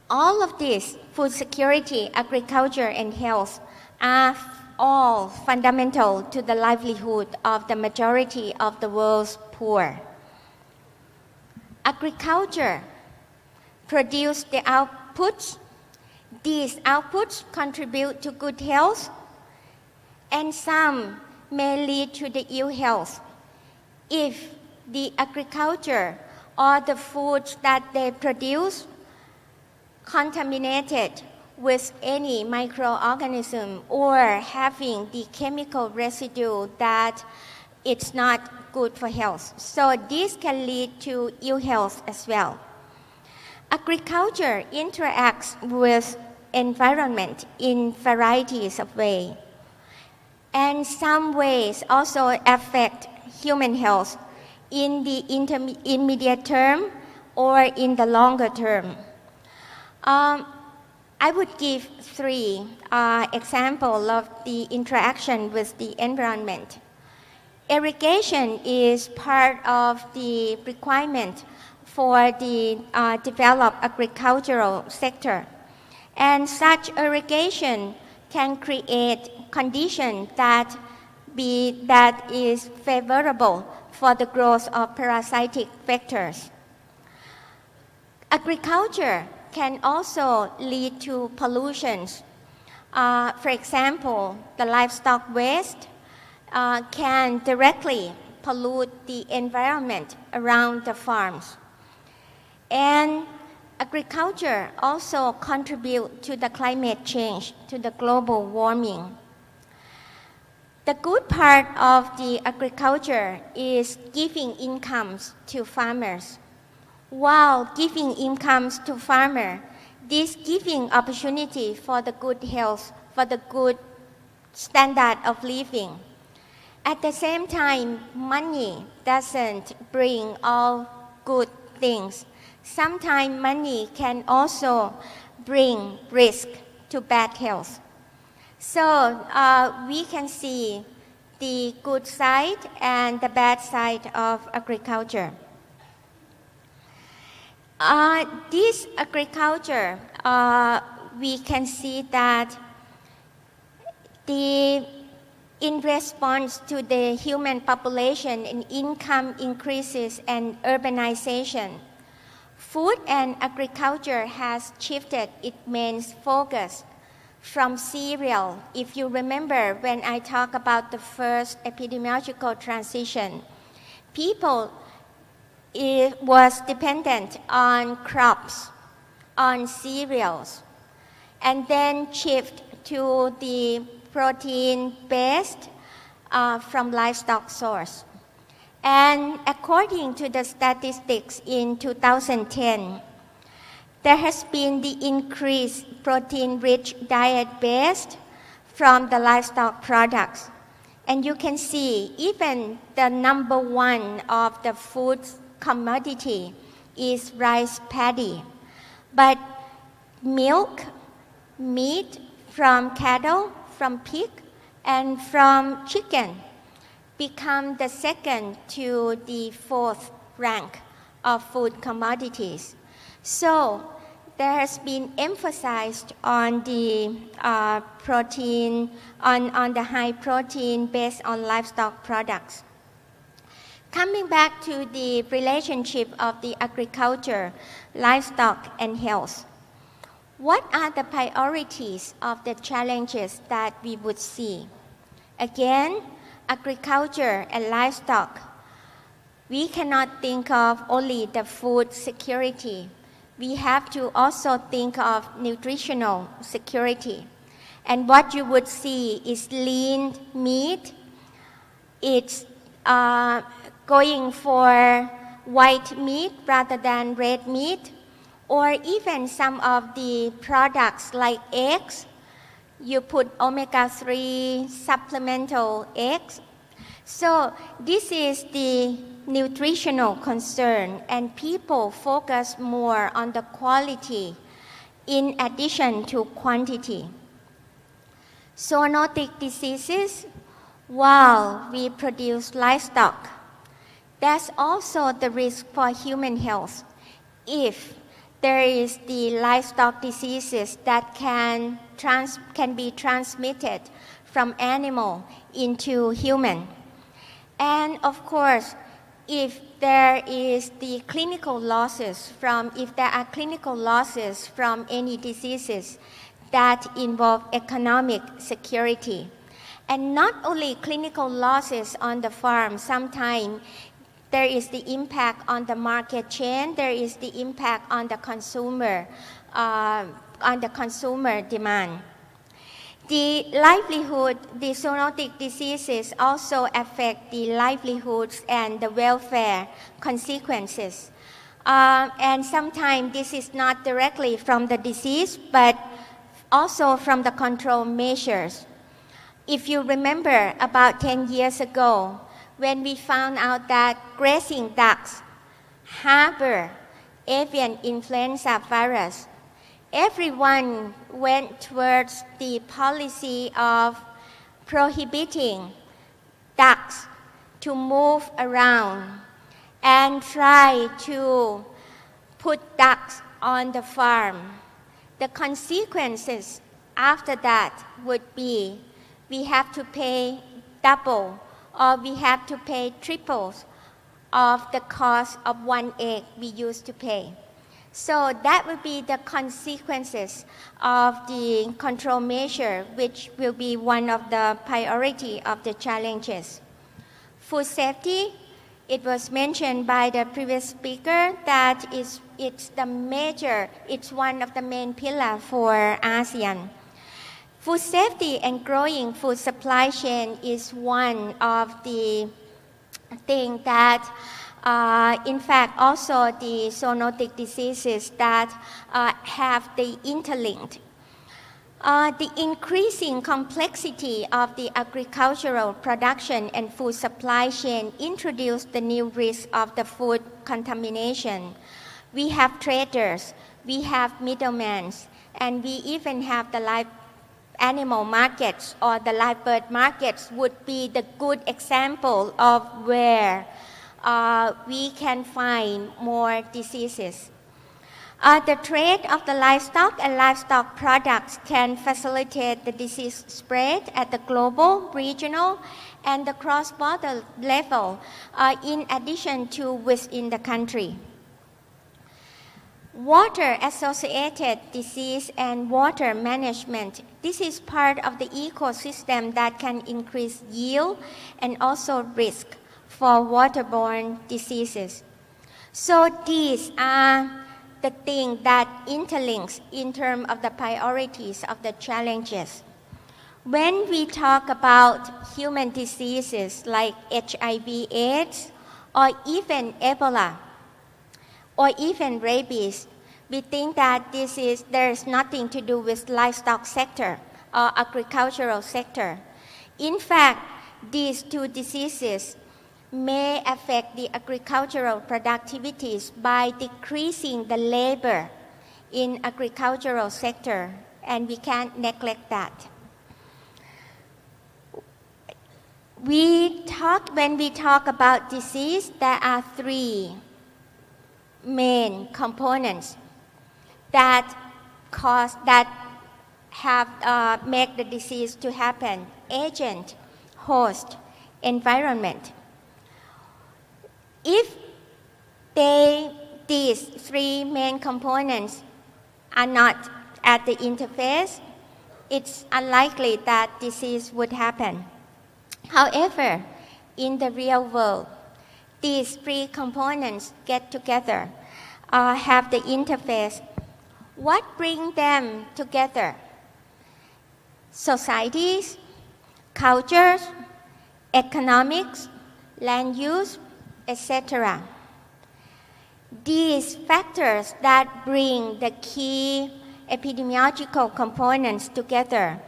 All of this, food security, agriculture, and health, are all fundamental to the livelihood of the majority of the world's poor. Agriculture produces the outputs. These outputs contribute to good health, and some may lead to the ill health if the agriculture or the foods that they produce contaminated with any microorganism or having the chemical residue that it's not good for health. So this can lead to ill health as well. Agriculture interacts with environment in varieties of ways, and some ways also affect human health in the intermediate term or in the longer term. I would give three examples of the interaction with the environment. Irrigation is part of the requirement for the developed agricultural sector, and such irrigation can create conditions that is favorable for the growth of parasitic vectors. Agriculture can also lead to pollutions. For example, the livestock waste can directly pollute the environment around the farms. And agriculture also contributes to the climate change, to the global warming. The good part of the agriculture is giving incomes to farmers. While giving incomes to farmers, this giving opportunity for the good health, for the good standard of living. At the same time, money doesn't bring all good things. Sometimes money can also bring risk to bad health. So we can see the good side and the bad side of agriculture. This agriculture, we can see that in response to the human population and income increases and urbanization, food and agriculture has shifted its main focus from cereal. If you remember when I talked about the first epidemiological transition, people was dependent on crops, on cereals, and then shift to the protein-based from livestock source. And according to the statistics in 2010, there has been the increased protein-rich diet based from the livestock products. And you can see even the number one of the food commodity is rice paddy. But milk, meat from cattle, from pig, and from chicken become the second to the fourth rank of food commodities. So there has been emphasized on the protein, on the high protein based on livestock products. Coming back to the relationship of the agriculture, livestock, and health, what are the priorities of the challenges that we would see? Again, agriculture and livestock, we cannot think of only the food security. We have to also think of nutritional security. And what you would see is lean meat. It's going for white meat rather than red meat, or even some of the products like eggs. You put omega-3 supplemental eggs. So this is the nutritional concern, and people focus more on the quality in addition to quantity. Zoonotic diseases, while we produce livestock, there's also the risk for human health if there is the livestock diseases that can be transmitted from animal into human. And of course, if there are clinical losses from any diseases that involve economic security. And not only clinical losses on the farm, sometimes there is the impact on the market chain, there is the impact on the consumer demand. The zoonotic diseases also affect the livelihoods and the welfare consequences. And sometimes this is not directly from the disease, but also from the control measures. If you remember, about 10 years ago, when we found out that grazing ducks harbor avian influenza virus, everyone went towards the policy of prohibiting ducks to move around and try to put ducks on the farm. The consequences after that would be we have to pay double or we have to pay triples of the cost of one egg we used to pay. So that would be the consequences of the control measure, which will be one of the priority of the challenges. Food safety, it was mentioned by the previous speaker that it's one of the main pillars for ASEAN. Food safety and growing food supply chain is one of the things that in fact, also the zoonotic diseases that have the interlinked. The increasing complexity of the agricultural production and food supply chain introduced the new risk of the food contamination. We have traders, we have middlemen, and we even have the live animal markets or the live bird markets would be the good example of where we can find more diseases. The trade of the livestock and livestock products can facilitate the disease spread at the global, regional, and the cross-border level, in addition to within the country. Water-associated disease and water management. This is part of the ecosystem that can increase yield and also risk for waterborne diseases. So these are the things that interlinks in terms of the priorities of the challenges. When we talk about human diseases like HIV/AIDS or even Ebola or even rabies, we think that there's nothing to do with livestock sector or agricultural sector. In fact, these two diseases may affect the agricultural productivities by decreasing the labor in agricultural sector, and we can't neglect that. When we talk about disease, there are three main components that make the disease to happen: agent, host, environment. If these three main components are not at the interface, it's unlikely that disease would happen. However, in the real world, these three components get together, have the interface. What brings them together? Societies, cultures, economics, land use, etc. These factors that bring the key epidemiological components together,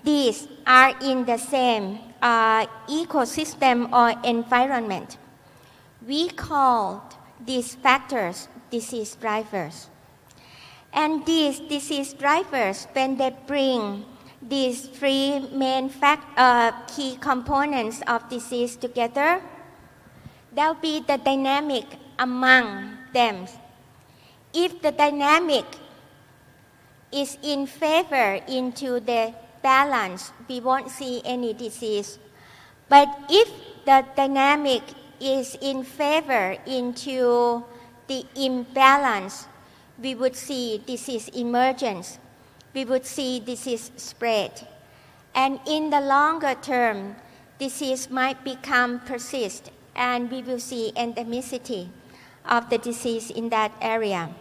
these are in the same ecosystem or environment. We call these factors disease drivers. And these disease drivers, when they bring these three main key components of disease together, there will be the dynamic among them. If the dynamic is in favor into the balance, we won't see any disease. But if the dynamic is in favor into the imbalance, we would see disease emergence. We would see disease spread. And in the longer term, disease might become persist, and we will see endemicity of the disease in that area.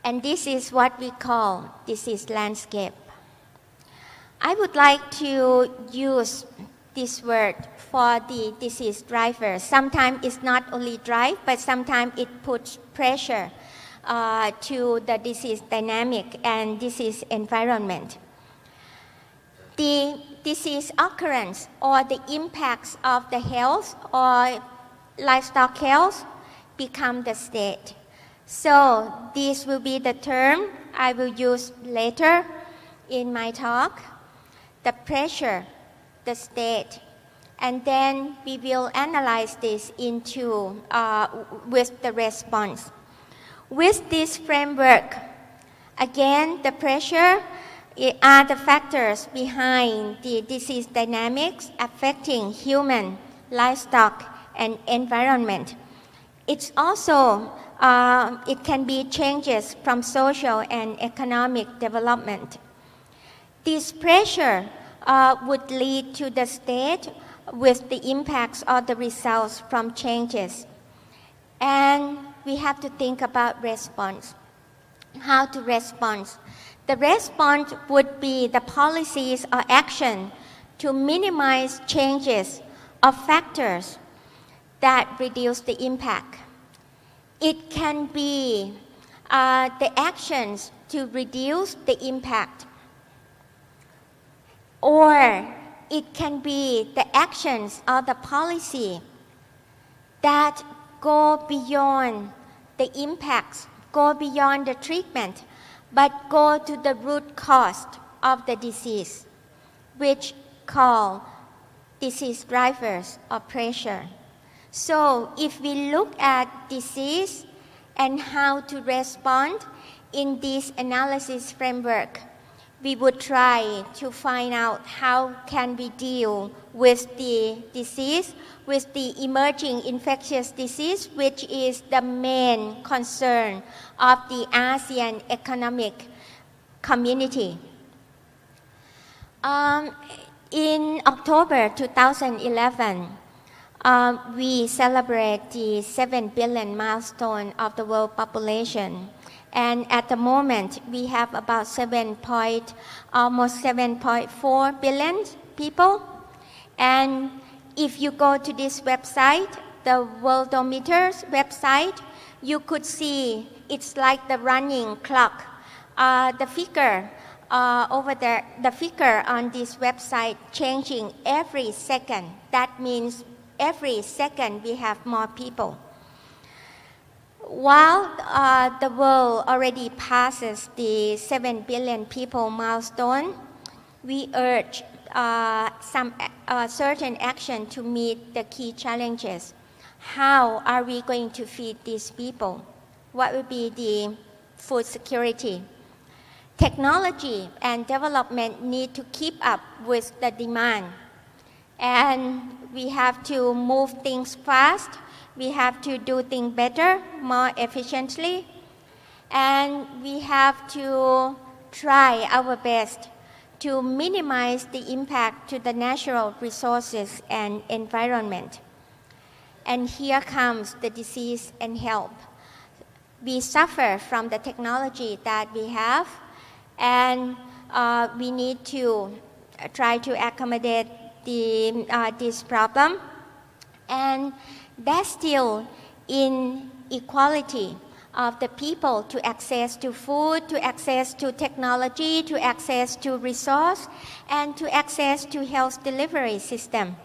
And this is what we call disease landscape. I would like to use this word for the disease drivers. Sometimes it's not only drive, but sometimes it puts pressure to the disease dynamic and disease environment. The disease occurrence or the impacts of the health or livestock health become the state. So this will be the term I will use later in my talk, the pressure, the state. And then we will analyze this into with the response. With this framework, again, the pressure are the factors behind the disease dynamics affecting human, livestock, and environment. It's also, it can be changes from social and economic development. This pressure would lead to the state with the impacts or the results from changes. And we have to think about response. How to respond? The response would be the policies or action to minimize changes of factors that reduce the impact. It can be the actions to reduce the impact, or it can be the actions or the policy that go beyond the impacts, go beyond the treatment, but go to the root cause of the disease, which call disease drivers or pressure. So if we look at disease and how to respond in this analysis framework, we would try to find out how can we deal with the disease, with the emerging infectious disease, which is the main concern of the ASEAN economic community. In October 2011, we celebrate the 7 billion milestone of the world population. And at the moment, we have about almost 7.4 billion people. And if you go to this website, the Worldometer's website, you could see it's like the running clock. The figure over there, the figure on this website changing every second. That means every second we have more people. While the world already passes the 7 billion people milestone, we urge some certain action to meet the key challenges. How are we going to feed these people? What will be the food security? Technology and development need to keep up with the demand. And we have to move things fast. We have to do things better, more efficiently, and we have to try our best to minimize the impact to the natural resources and environment. And here comes the disease and health. We suffer from the technology that we have, and we need to try to accommodate this problem. And that's still inequality of the people to access to food, to access to technology, to access to resource, and to access to health delivery system.